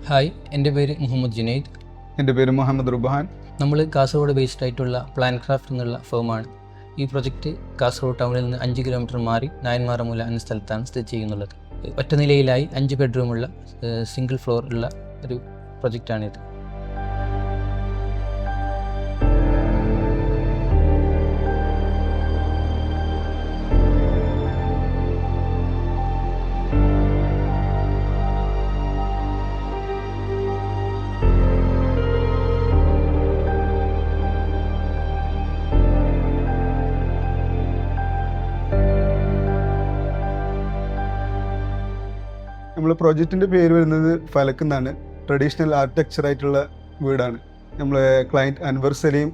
Hi, എൻ്റെ പേര് മുഹമ്മദ് ജുനൈദ്. എൻ്റെ പേര് മുഹമ്മദ് റുബാൻ. നമ്മൾ കാസർഗോഡ് ബേസ്ഡ് ആയിട്ടുള്ള പ്ലാൻ ക്രാഫ്റ്റ് എന്നുള്ള ഫേമാണ്. ഈ പ്രൊജക്റ്റ് കാസർഗോഡ് ടൗണിൽ നിന്ന് 5 കിലോമീറ്റർ മാറി നായന്മാറമൂല എന്ന സ്ഥലത്താണ് സ്ഥിതി ചെയ്യുന്നുള്ളത്. ഒറ്റ നിലയിലായി 5 ബെഡ്റൂമുള്ള സിംഗിൾ ഫ്ലോർ ഉള്ള ഒരു പ്രൊജക്റ്റാണിത്. നമ്മൾ പ്രൊജക്റ്റിൻ്റെ പേര് വരുന്നത് ഫലക്ക് എന്നാണ്. ട്രഡീഷണൽ ആർക്കിടെക്ചർ ആയിട്ടുള്ള വീടാണ്. നമ്മളെ ക്ലയൻറ്റ് അൻവർ സലീം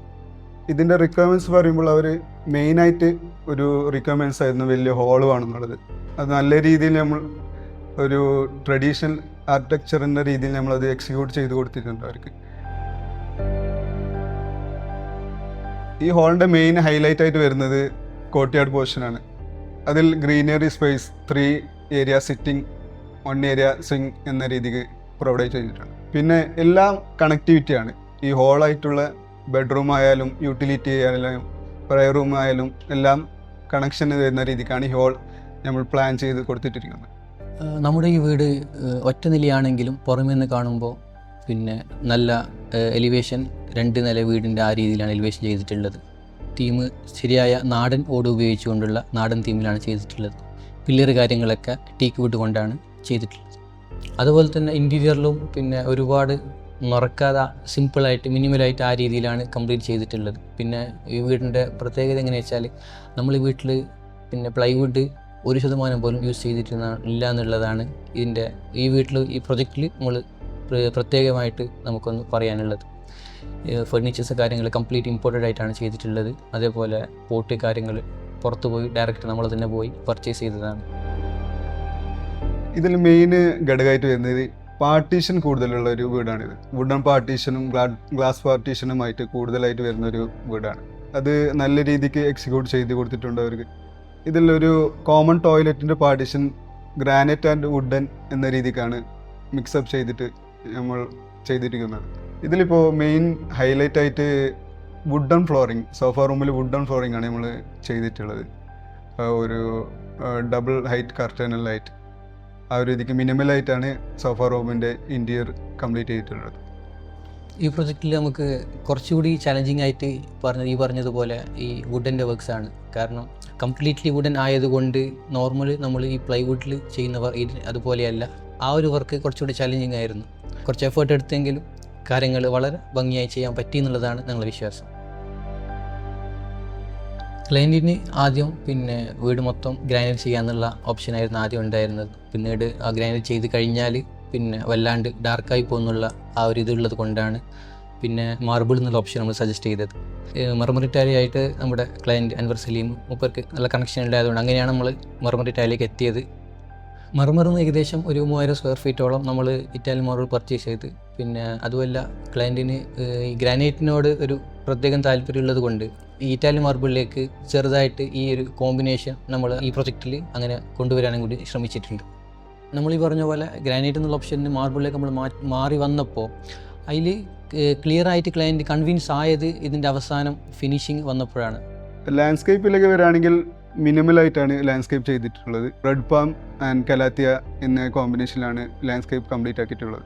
ഇതിൻ്റെ റിക്വയർമെൻറ്റ്സ് പറയുമ്പോൾ അവർ മെയിനായിട്ട് ഒരു റിക്വയർമെൻറ്റ്സ് ആയിരുന്നു വലിയ ഹോൾ വേണമെന്നുള്ളത്. അത് നല്ല രീതിയിൽ നമ്മൾ ഒരു ട്രഡീഷണൽ ആർക്കിടെക്ചറിൻ്റെ രീതിയിൽ നമ്മളത് എക്സിക്യൂട്ട് ചെയ്ത് കൊടുത്തിട്ടുണ്ട് അവർക്ക്. ഈ ഹോളിൻ്റെ മെയിൻ ഹൈലൈറ്റ് ആയിട്ട് വരുന്നത് കോർട്ട്യാർഡ് പോർഷനാണ്. അതിൽ greenery space, 3 area sitting, 1 area swing എന്ന രീതിക്ക് പ്രൊവൈഡ് ചെയ്തിട്ടുണ്ട്. പിന്നെ എല്ലാം കണക്ടിവിറ്റിയാണ്. ഈ ഹോളായിട്ടുള്ള ബെഡ്റൂം ആയാലും യൂട്ടിലിറ്റി ആയാലും പ്രയർ റൂം ആയാലും എല്ലാം കണക്ഷൻ വരുന്ന രീതിക്കാണ് ഈ ഹോൾ നമ്മൾ പ്ലാൻ ചെയ്ത് കൊടുത്തിട്ടിരിക്കുന്നത്. നമ്മുടെ ഈ വീട് ഒറ്റ നിലയാണെങ്കിലും പുറമേ നിന്ന് കാണുമ്പോൾ പിന്നെ നല്ല എലിവേഷൻ, 2 നില വീടിൻ്റെ ആ രീതിയിലാണ് എലിവേഷൻ ചെയ്തിട്ടുള്ളത്. തീം ശരിയായ നാടൻ ഓട് ഉപയോഗിച്ചുകൊണ്ടുള്ള നാടൻ തീമിലാണ് ചെയ്തിട്ടുള്ളത്. പില്ലർ കാര്യങ്ങളൊക്കെ ടീക്ക് വുഡ് കൊണ്ടാണ് ചെയ്തിട്ടുള്ളത്. അതുപോലെ തന്നെ ഇൻറ്റീരിയറിലും പിന്നെ ഒരുപാട് മറക്കാതെ സിമ്പിളായിട്ട് മിനിമലായിട്ട് ആ രീതിയിലാണ് കംപ്ലീറ്റ് ചെയ്തിട്ടുള്ളത്. പിന്നെ ഈ വീടിൻ്റെ പ്രത്യേകത എങ്ങനെയാ വെച്ചാൽ നമ്മൾ ഈ വീട്ടിൽ പിന്നെ പ്ലൈവുഡ് 1% പോലും യൂസ് ചെയ്തിട്ടില്ല എന്നുള്ളതാണ് ഈ വീട്ടിൽ ഈ പ്രൊജക്റ്റിൽ നമ്മൾ പ്രത്യേകമായിട്ട് നമുക്കൊന്ന് പറയാനുള്ളത്. ഫർണിച്ചേഴ്സ് കാര്യങ്ങൾ കംപ്ലീറ്റ് ഇമ്പോർട്ടഡ് ആയിട്ടാണ് ചെയ്തിട്ടുള്ളത്. അതേപോലെ പോട്ട് കാര്യങ്ങൾ പുറത്ത് പോയി ഡയറക്റ്റ് നമ്മൾ തന്നെ പോയി പർച്ചേസ് ചെയ്തതാണ്. ഇതിൽ മെയിൻ ഘടകമായിട്ട് വരുന്നത് പാർട്ടീഷൻ കൂടുതലുള്ള ഒരു വീടാണിത്. വുഡൻ പാർട്ടീഷനും ഗ്ലാസ് പാർട്ടീഷനുമായിട്ട് കൂടുതലായിട്ട് വരുന്നൊരു വീടാണ്. അത് നല്ല രീതിക്ക് എക്സിക്യൂട്ട് ചെയ്ത് കൊടുത്തിട്ടുണ്ട് അവർക്ക്. ഇതിലൊരു കോമൺ ടോയ്ലറ്റിൻ്റെ പാർട്ടീഷൻ ഗ്രാനൈറ്റ് ആൻഡ് വുഡൻ എന്ന രീതിക്കാണ് മിക്സപ്പ് ചെയ്തിട്ട് നമ്മൾ ചെയ്തിരിക്കുന്നത്. ഇതിലിപ്പോൾ മെയിൻ ഹൈലൈറ്റ് ആയിട്ട് വുഡൻ ഫ്ലോറിങ്, സോഫ റൂമിൽ വുഡൻ ഫ്ലോറിംഗ് ആണ് നമ്മൾ ചെയ്തിട്ടുള്ളത്. ഒരു ഡബിൾ ഹൈറ്റ് കർട്ടനലായിട്ട് ആ ഒരു രീതിക്ക് മിനിമലായിട്ടാണ് സോഫ റൂമിൻ്റെ ഇൻറ്റീരിയർ കംപ്ലീറ്റ് ചെയ്തിട്ടുള്ളത്. ഈ പ്രൊജക്റ്റിൽ നമുക്ക് കുറച്ചുകൂടി ചാലഞ്ചിങ് ആയിട്ട് പറഞ്ഞതുപോലെ ഈ വുഡൻ്റെ വർക്ക്സ് ആണ്. കാരണം കംപ്ലീറ്റ്ലി വുഡൻ ആയതുകൊണ്ട് നോർമൽ നമ്മൾ ഈ പ്ലൈവുഡിൽ ചെയ്യുന്നവർ അതുപോലെയല്ല. ആ ഒരു വർക്ക് കുറച്ചുകൂടി ചാലഞ്ചിങ് ആയിരുന്നു. കുറച്ച് എഫേർട്ട് എടുത്തെങ്കിലും കാര്യങ്ങൾ വളരെ ഭംഗിയായി ചെയ്യാൻ പറ്റി എന്നുള്ളതാണ് ഞങ്ങളുടെ വിശ്വാസം. ക്ലയൻറ്റിന് ആദ്യം പിന്നെ വീട് മൊത്തം ഗ്രാനൈറ്റ് ചെയ്യാന്നുള്ള ഓപ്ഷനായിരുന്നു ആദ്യം ഉണ്ടായിരുന്നത്. പിന്നീട് ആ ഗ്രാനൈറ്റ് ചെയ്ത് കഴിഞ്ഞാൽ പിന്നെ വല്ലാണ്ട് ഡാർക്കായി പോകുന്നുള്ള ആ ഒരു ഇതുള്ളത് കൊണ്ടാണ് പിന്നെ മാർബിൾ എന്നുള്ള ഓപ്ഷൻ നമ്മൾ സജസ്റ്റ് ചെയ്തത്. മർമറി ടാലിയായിട്ട് നമ്മുടെ ക്ലയൻറ്റ് അൻവർ സലീം മൂപ്പർക്ക് നല്ല കണക്ഷൻ ഉണ്ടായതുകൊണ്ട് അങ്ങനെയാണ് നമ്മൾ മർമറി ടാലിലേക്ക് എത്തിയത്. മർമറിന്ന് ഏകദേശം ഒരു 3000 സ്ക്വയർ ഫീറ്റോളം നമ്മൾ ഇറ്റാലിയൻ മാർബിൾ പർച്ചേസ് ചെയ്ത്. പിന്നെ അതുമല്ല ക്ലയൻറ്റിന് ഈ ഗ്രാനൈറ്റിനോട് ഒരു പ്രത്യേകം താല്പര്യമുള്ളത് കൊണ്ട് ഈ ഇറ്റാലിയൻ മാർബിളിലേക്ക് ചെറുതായിട്ട് ഈ ഒരു കോമ്പിനേഷൻ നമ്മൾ ഈ പ്രൊജക്റ്റിൽ അങ്ങനെ കൊണ്ടുവരാനും കൂടി ശ്രമിച്ചിട്ടുണ്ട്. നമ്മൾ ഈ പറഞ്ഞ പോലെ ഗ്രാനൈറ്റ് എന്നുള്ള ഓപ്ഷന് മാർബിളിലേക്ക് നമ്മൾ മാറി വന്നപ്പോൾ അതിൽ ക്ലിയറായിട്ട് ക്ലയൻറ്റ് കൺവിൻസ് ആയത് ഇതിൻ്റെ അവസാനം ഫിനിഷിങ് വന്നപ്പോഴാണ്. ലാൻഡ്സ്കേപ്പിലേക്ക് വരികയാണെങ്കിൽ മിനിമലായിട്ടാണ് ലാൻഡ്സ്കേപ്പ് ചെയ്തിട്ടുള്ളത്. റെഡ് പാം ആൻഡ് കലാത്തിയ എന്ന കോമ്പിനേഷനിലാണ് ലാൻഡ്സ്കേപ്പ് കംപ്ലീറ്റ് ആക്കിയിട്ടുള്ളത്.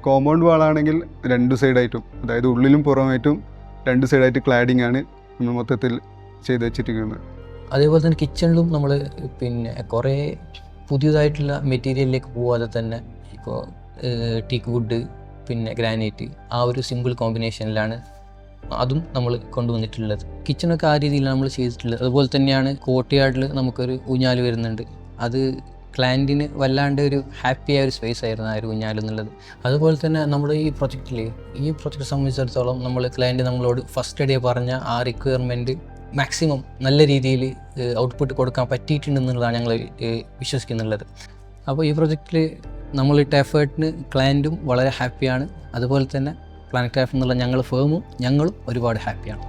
കോമ്പൗണ്ട് വാളാണെങ്കിൽ 2 സൈഡായിട്ടും, അതായത് ഉള്ളിലും പുറമായിട്ടും 2 സൈഡായിട്ട് ക്ലാഡിംഗ് ആണ് നമ്മൾ മൊത്തത്തിൽ ചെയ്ത് വെച്ചിരിക്കുന്നത്. അതേപോലെ തന്നെ കിച്ചണിലും നമ്മൾ പിന്നെ കുറേ പുതിയതായിട്ടുള്ള മെറ്റീരിയലിലേക്ക് പോകാതെ തന്നെ ഇപ്പോൾ ടീക്ക് വുഡ് പിന്നെ ഗ്രാനൈറ്റ് ആ ഒരു സിമ്പിൾ കോമ്പിനേഷനിലാണ് അതും നമ്മൾ കൊണ്ടുവന്നിട്ടുള്ളത്. കിച്ചണൊക്കെ ആ രീതിയിലാണ് നമ്മൾ ചെയ്തിട്ടുള്ളത്. അതുപോലെ തന്നെയാണ് കോർട്ട്യാർഡിൽ നമുക്കൊരു ഊഞ്ഞാൽ വരുന്നുണ്ട്. അത് ക്ലയൻറ്റിന് വല്ലാണ്ട് ഒരു ഹാപ്പിയായ ഒരു സ്പേസ് ആയിരുന്നു ആ ഒരു ഊഞ്ഞാൽ എന്നുള്ളത്. അതുപോലെ തന്നെ നമ്മുടെ ഈ പ്രൊജക്റ്റ് സംബന്ധിച്ചിടത്തോളം ക്ലയൻറ്റ് നമ്മളോട് ഫസ്റ്റ് ഡേ പറഞ്ഞ ആ റിക്വയർമെൻറ്റ് മാക്സിമം നല്ല രീതിയിൽ ഔട്ട്പുട്ട് കൊടുക്കാൻ പറ്റിയിട്ടുണ്ടെന്നുള്ളതാണ് ഞങ്ങൾ വിശ്വസിക്കുന്നുള്ളത്. അപ്പോൾ ഈ പ്രൊജക്റ്റിൽ നമ്മളിട്ട എഫേർട്ടിന് ക്ലയൻറ്റും വളരെ ഹാപ്പിയാണ്. അതുപോലെ തന്നെ പ്ലാൻ ക്രാഫ്റ്റ് എന്നുള്ള ഞങ്ങളുടെ ഫേമും ഞങ്ങളും ഒരുപാട് ഹാപ്പിയാണ്.